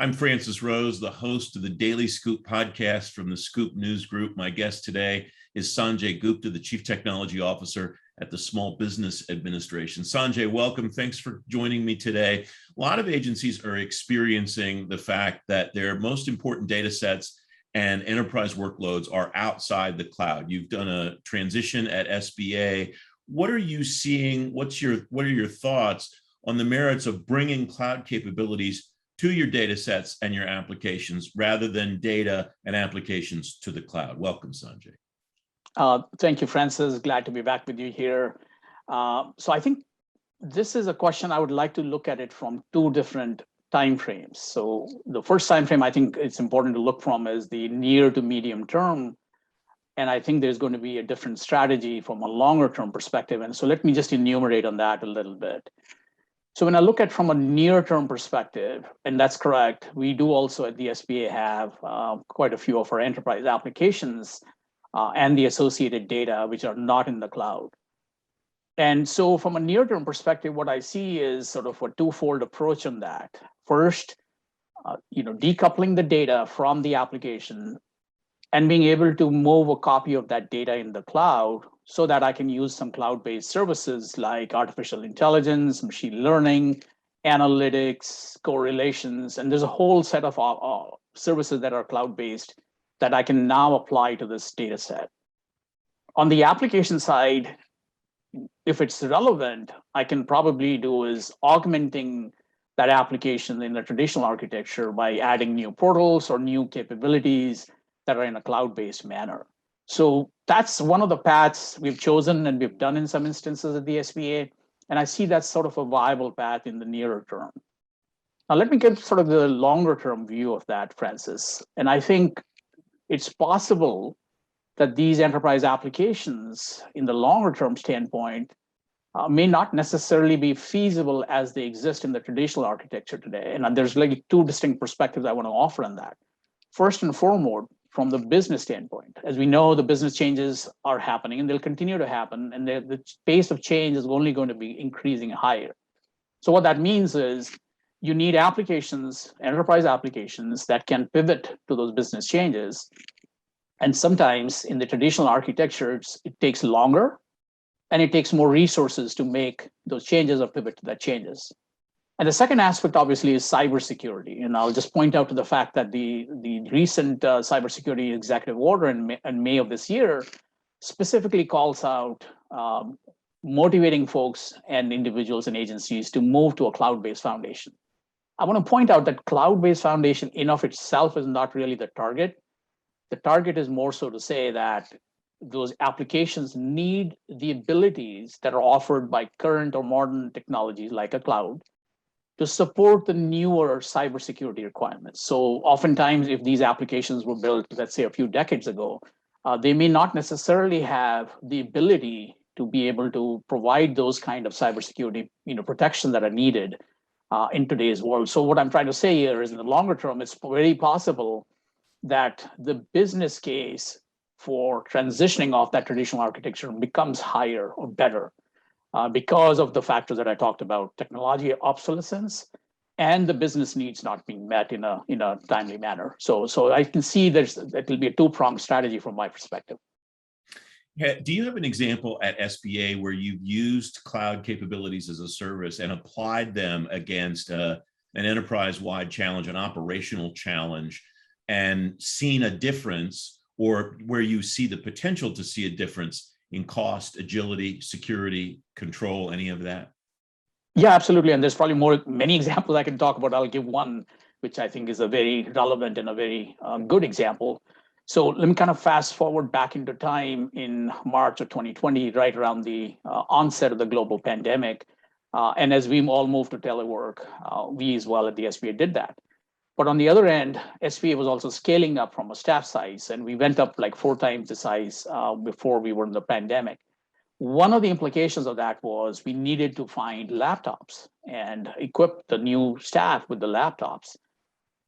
I'm Francis Rose, the host of the Daily Scoop podcast from the Scoop News Group. My guest today is Sanjay Gupta, the Chief Technology Officer at the Small Business Administration. Sanjay, welcome. Thanks for joining me today. A lot of agencies are experiencing the fact that their most important data sets and enterprise workloads are outside the cloud. You've done a transition at SBA. What are you seeing? What are your thoughts on the merits of bringing cloud capabilities to your data sets and your applications rather than data and applications to the cloud? Welcome, Sanjay. Thank you, Francis. Glad to be back with you here. So I think this is a question I would like to look at it from two different time frames. So the first time frame I think it's important to look from is the near to medium term. And I think there's going to be a different strategy from a longer term perspective. And so let me just enumerate on that a little bit. So when I look at from a near-term perspective, and that's correct, we do also at the SBA have quite a few of our enterprise applications and the associated data, which are not in the cloud. And so from a near-term perspective, what I see is sort of a twofold approach on that. First, decoupling the data from the application and being able to move a copy of that data in the cloud so that I can use some cloud-based services like artificial intelligence, machine learning, analytics, correlations, and there's a whole set of services that are cloud-based that I can now apply to this data set. On the application side, if it's relevant, I can probably do is augmenting that application in the traditional architecture by adding new portals or new capabilities that are in a cloud-based manner. So that's one of the paths we've chosen and we've done in some instances at the SBA. And I see that's sort of a viable path in the nearer term. Now, let me give sort of the longer term view of that, Francis. And I think it's possible that these enterprise applications in the longer term standpoint may not necessarily be feasible as they exist in the traditional architecture today. And there's like two distinct perspectives I want to offer on that. First and foremost, from the business standpoint. As we know, the business changes are happening and they'll continue to happen, and the pace of change is only going to be increasing higher. So what that means is you need applications, enterprise applications that can pivot to those business changes. And sometimes in the traditional architectures, it takes longer and it takes more resources to make those changes or pivot to that changes. And the second aspect, obviously, is cybersecurity. And I'll just point out to the fact that the recent cybersecurity executive order in May of this year specifically calls out motivating folks and individuals and agencies to move to a cloud-based foundation. I want to point out that cloud-based foundation in of itself is not really the target. The target is more so to say that those applications need the abilities that are offered by current or modern technologies like a cloud to support the newer cybersecurity requirements. So oftentimes, if these applications were built, let's say a few decades ago, they may not necessarily have the ability to be able to provide those kind of cybersecurity protection that are needed in today's world. So what I'm trying to say here is in the longer term, it's very possible that the business case for transitioning off that traditional architecture becomes higher or better. Because of the factors that I talked about, technology obsolescence and the business needs not being met in a timely manner. So I can see that will be a two-pronged strategy from my perspective. Do you have an example at SBA where you've used cloud capabilities as a service and applied them against an enterprise-wide challenge, an operational challenge, and seen a difference, or where you see the potential to see a difference in cost, agility, security, control, any of that? Yeah, absolutely. And there's probably many examples I can talk about. I'll give one, which I think is a very relevant and a very good example. So let me kind of fast forward back into time in March of 2020, right around the onset of the global pandemic. And as we all moved to telework, we as well at the SBA did that. But on the other end, SBA was also scaling up from a staff size, and we went up like 4 times the size before we were in the pandemic. One of the implications of that was we needed to find laptops and equip the new staff with the laptops.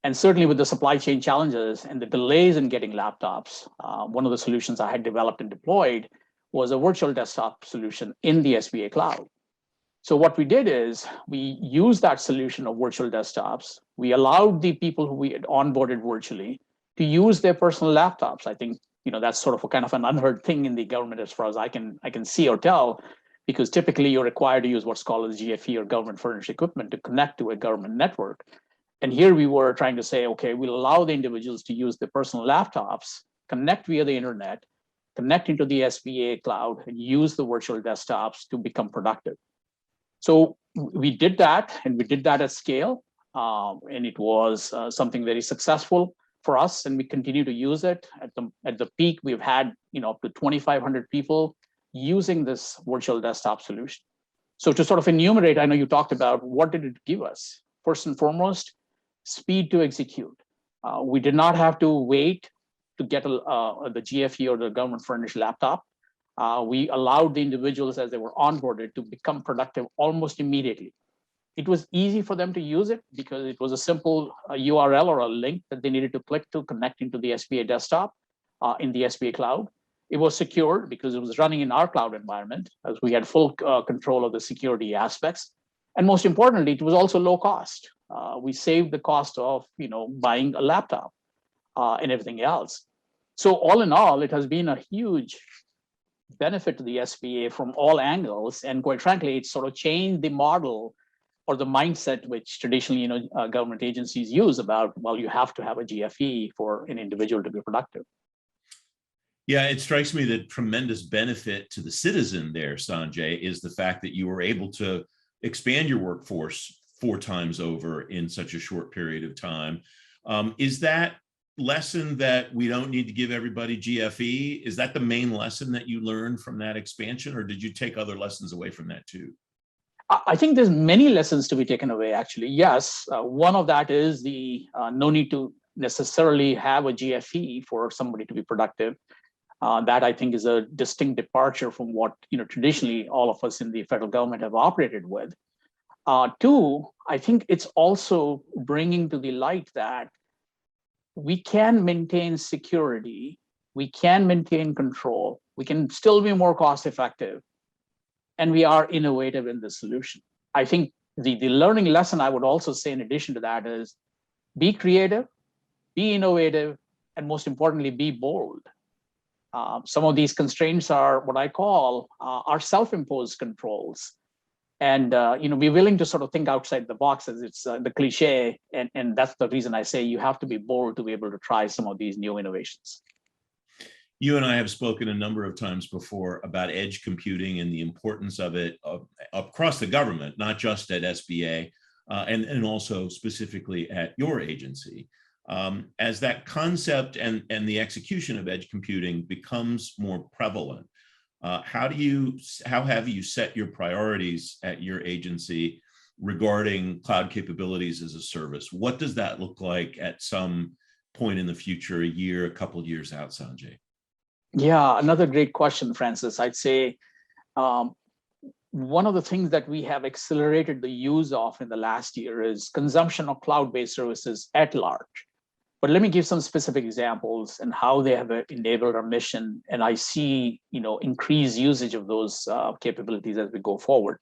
And certainly with the supply chain challenges and the delays in getting laptops, one of the solutions I had developed and deployed was a virtual desktop solution in the SBA cloud. So what we did is we used that solution of virtual desktops. We allowed the people who we had onboarded virtually to use their personal laptops. I think that's sort of a kind of an unheard thing in the government as far as I can see or tell, because typically you're required to use what's called as GFE or government furnished equipment to connect to a government network. And here we were trying to say, okay, we'll allow the individuals to use their personal laptops, connect via the internet, connect into the SBA cloud, and use the virtual desktops to become productive. So we did that, and we did that at scale, and it was something very successful for us, and we continue to use it. At the peak, we've had up to 2,500 people using this virtual desktop solution. So to sort of enumerate, I know you talked about what did it give us. First and foremost, speed to execute. We did not have to wait to get the GFE or the government furnished laptop. We allowed the individuals as they were onboarded to become productive almost immediately. It was easy for them to use it because it was a simple URL or a link that they needed to click to connect into the SBA desktop in the SBA cloud. It was secured because it was running in our cloud environment, as we had full control of the security aspects. And most importantly, it was also low cost. We saved the cost of buying a laptop and everything else. So all in all, it has been a huge benefit to the SBA from all angles. And quite frankly, it sort of changed the model or the mindset which traditionally government agencies use about, well, you have to have a GFE for an individual to be productive. Yeah, it strikes me that tremendous benefit to the citizen there, Sanjay, is the fact that you were able to expand your workforce 4 times over in such a short period of time. Is that lesson that we don't need to give everybody GFE? Is that the main lesson that you learned from that expansion, or did you take other lessons away from that too? I think there's many lessons to be taken away, actually. Yes, one of that is the no need to necessarily have a GFE for somebody to be productive. That I think is a distinct departure from what traditionally all of us in the federal government have operated with. 2, I think it's also bringing to the light that we can maintain security, we can maintain control, we can still be more cost effective, and we are innovative in the solution. I think the learning lesson I would also say in addition to that is be creative, be innovative, and most importantly, be bold. Some of these constraints are what I call are self-imposed controls. And be willing to sort of think outside the box, as it's the cliche. And that's the reason I say you have to be bold to be able to try some of these new innovations. You and I have spoken a number of times before about edge computing and the importance of it across the government, not just at SBA, and also specifically at your agency. As that concept and the execution of edge computing becomes more prevalent, how have you set your priorities at your agency regarding cloud capabilities as a service? What does that look like at some point in the future, a year, a couple of years out, Sanjay? Yeah, another great question, Francis. I'd say one of the things that we have accelerated the use of in the last year is consumption of cloud-based services at large. But let me give some specific examples and how they have enabled our mission. And I see, increased usage of those capabilities as we go forward.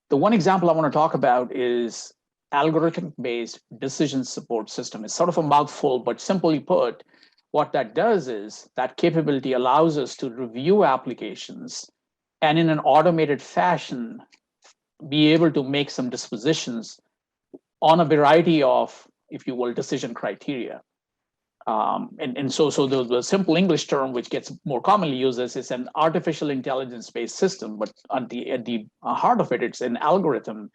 The one example I want to talk about is algorithm-based decision support system. It's sort of a mouthful, but simply put, what that does is that capability allows us to review applications and in an automated fashion, be able to make some dispositions on a variety of, if you will, decision criteria. So the simple English term, which gets more commonly used, is an artificial intelligence-based system, but at the heart of it, it's an algorithm.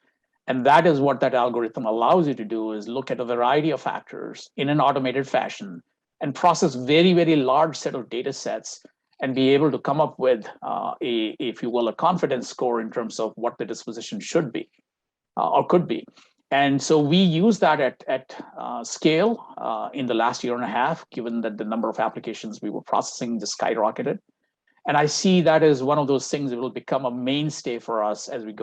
And that is what that algorithm allows you to do, is look at a variety of factors in an automated fashion and process very, very large set of data sets and be able to come up with if you will, a confidence score in terms of what the disposition should be or could be. And so we use that at scale in the last year and a half, given that the number of applications we were processing just skyrocketed. And I see that as one of those things that will become a mainstay for us as we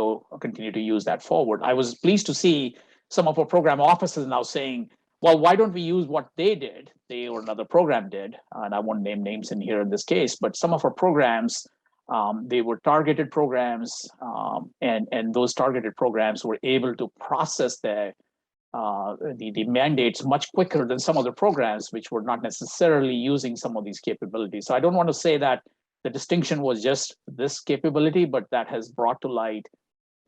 continue to use that forward. I was pleased to see some of our program offices now saying, well, why don't we use what they did? They or another program did, and I won't name names in here in this case, but some of our programs They were targeted programs, and those targeted programs were able to process the mandates much quicker than some other programs, which were not necessarily using some of these capabilities. So I don't want to say that the distinction was just this capability, but that has brought to light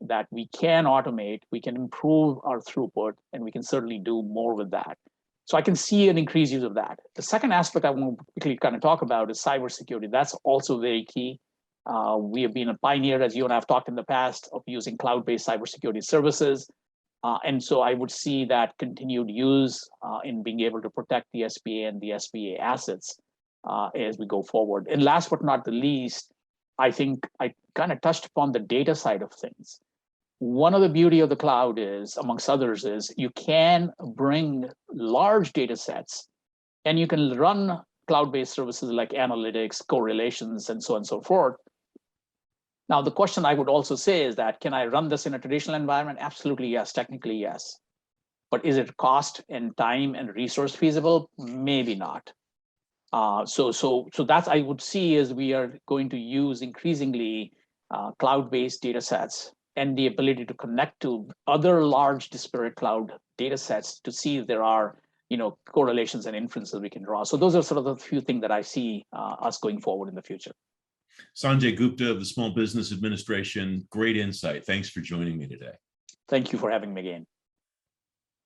that we can automate, we can improve our throughput, and we can certainly do more with that. So I can see an increased use of that. The second aspect I want to quickly kind of talk about is cybersecurity. That's also very key. We have been a pioneer, as you and I have talked in the past, of using cloud-based cybersecurity services. And so I would see that continued use in being able to protect the SBA and the SBA assets as we go forward. And last but not the least, I think I kind of touched upon the data side of things. One of the beauty of the cloud is, amongst others, is you can bring large data sets and you can run cloud-based services like analytics, correlations, and so on and so forth. Now, the question I would also say is that, can I run this in a traditional environment? Absolutely, yes. Technically, yes. But is it cost and time and resource feasible? Maybe not. So that's, I would see, is we are going to use increasingly cloud-based data sets and the ability to connect to other large disparate cloud data sets to see if there are correlations and inferences we can draw. So those are sort of the few things that I see us going forward in the future. Sanjay Gupta of the Small Business Administration, great insight. Thanks for joining me today. Thank you for having me again.